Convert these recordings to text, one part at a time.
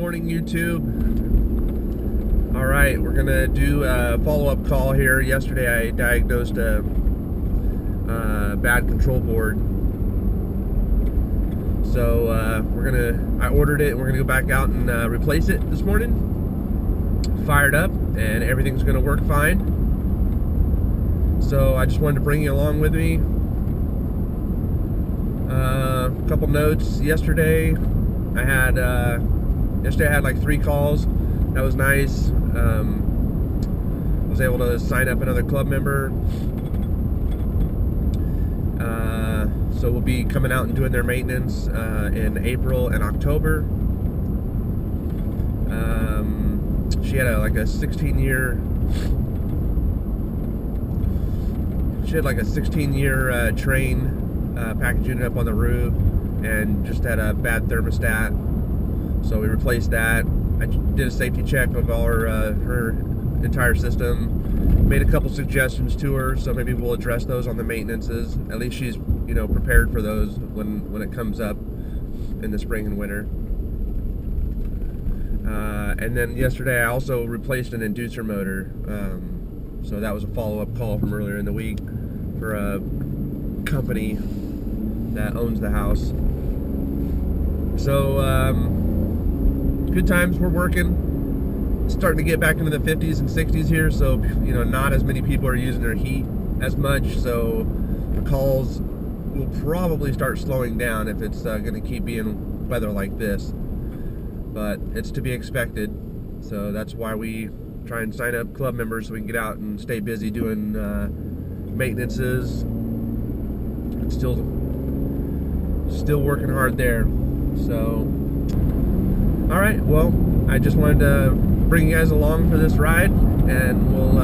morning, YouTube. All right, we're gonna do a follow-up call here. Yesterday I diagnosed a bad control board, so I ordered it and we're gonna go back out and replace it this morning. Fired up and everything's gonna work fine. So I just wanted to bring you along with me. A couple notes. Yesterday I had like 3 calls. That was nice. Was able to sign up another club member. So we'll be coming out and doing their maintenance in April and October. She had like a 16-year Trane package unit up on the roof, and just had a bad thermostat. So we replaced that. I did a safety check of all her entire system. Made a couple suggestions to her, so maybe we'll address those on the maintenances. At least she's, prepared for those when it comes up in the spring and winter. And then yesterday I also replaced an inducer motor. So that was a follow-up call from earlier in the week for a company that owns the house. So good times. We're working. It's starting to get back into the 50s and 60s here, so not as many people are using their heat as much, so the calls will probably start slowing down if it's going to keep being weather like this, but it's to be expected. So that's why we try and sign up club members so we can get out and stay busy doing maintenances. It's still working hard there. So alright, well, I just wanted to bring you guys along for this ride, and we'll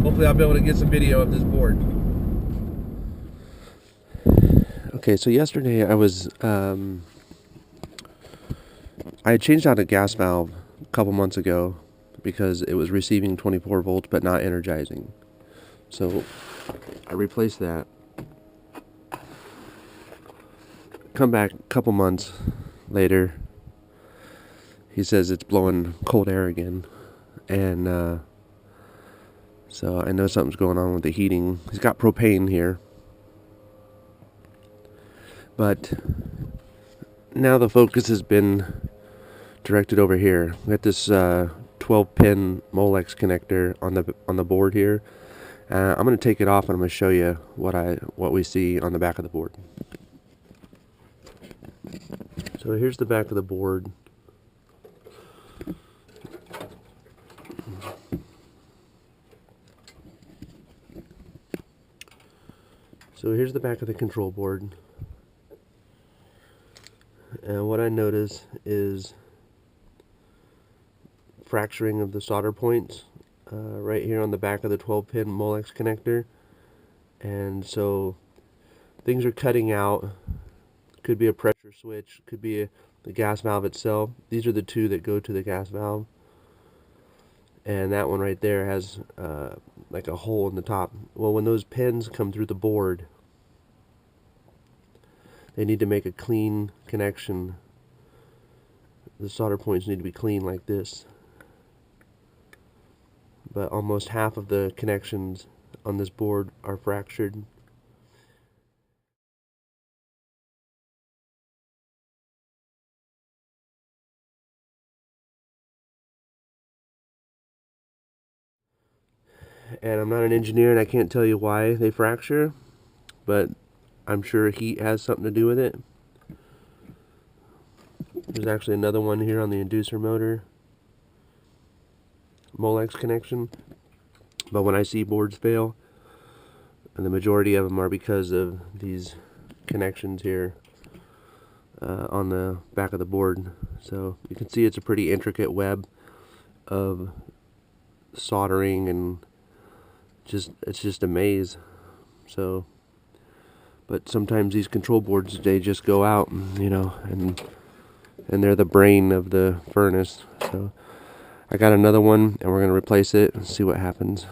hopefully I'll be able to get some video of this board. Okay, so yesterday I had changed out a gas valve a couple months ago because it was receiving 24 volts but not energizing. So I replaced that. Come back a couple months later, he says it's blowing cold air again, and so I know something's going on with the heating. He's got propane here, but now the focus has been directed over here. We got this 12-pin Molex connector on the board here. I'm going to take it off and I'm going to show you what we see on the back of the board. So here's the back of the board. So here's the back of the control board. And what I notice is fracturing of the solder points right here on the back of the 12-pin Molex connector. And so things are cutting out. Could be a pressure switch, could be the gas valve itself. These are the two that go to the gas valve, and that one right there has like a hole in the top. Well, when those pins come through the board, they need to make a clean connection. The solder points need to be clean like this, but almost half of the connections on this board are fractured. And I'm not an engineer and I can't tell you why they fracture, but I'm sure heat has something to do with it. There's actually another one here on the inducer motor Molex connection. But when I see boards fail, and the majority of them are because of these connections here on the back of the board. So you can see it's a pretty intricate web of soldering, and it's just a maze. So, but sometimes these control boards, they just go out, and they're the brain of the furnace. So I got another one, and we're gonna replace it and see what happens.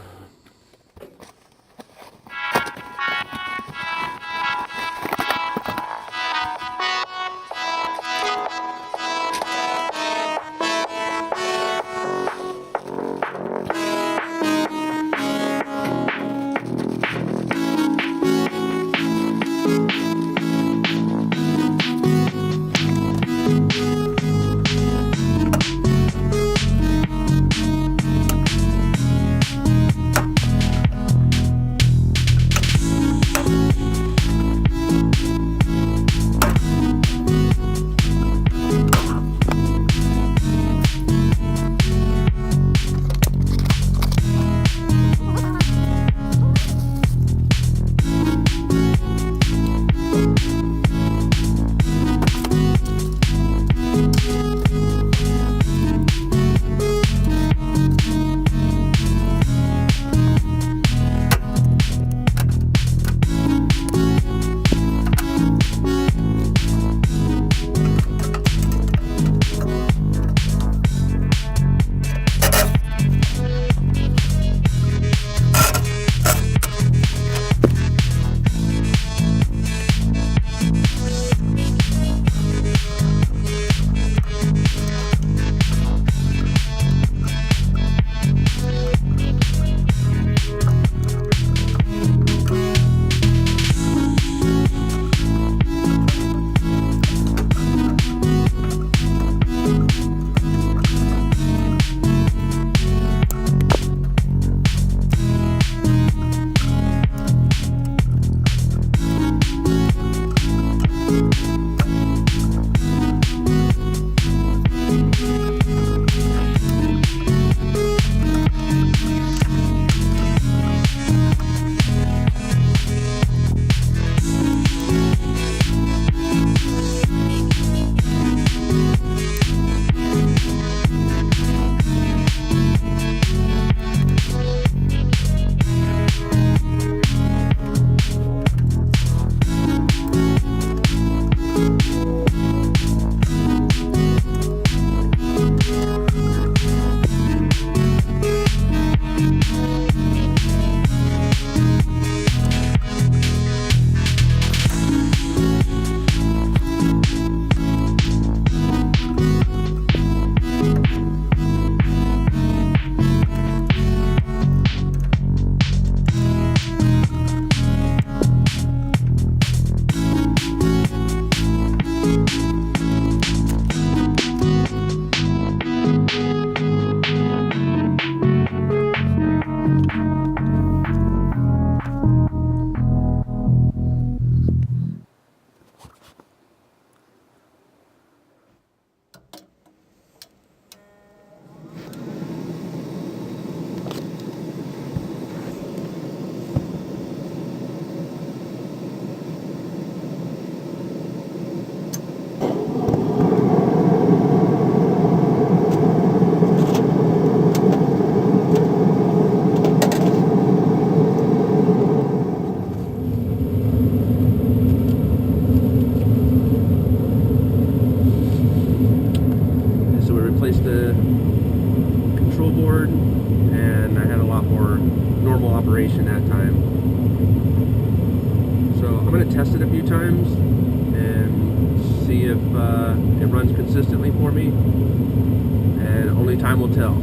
test it a few times and see if it runs consistently for me, and only time will tell.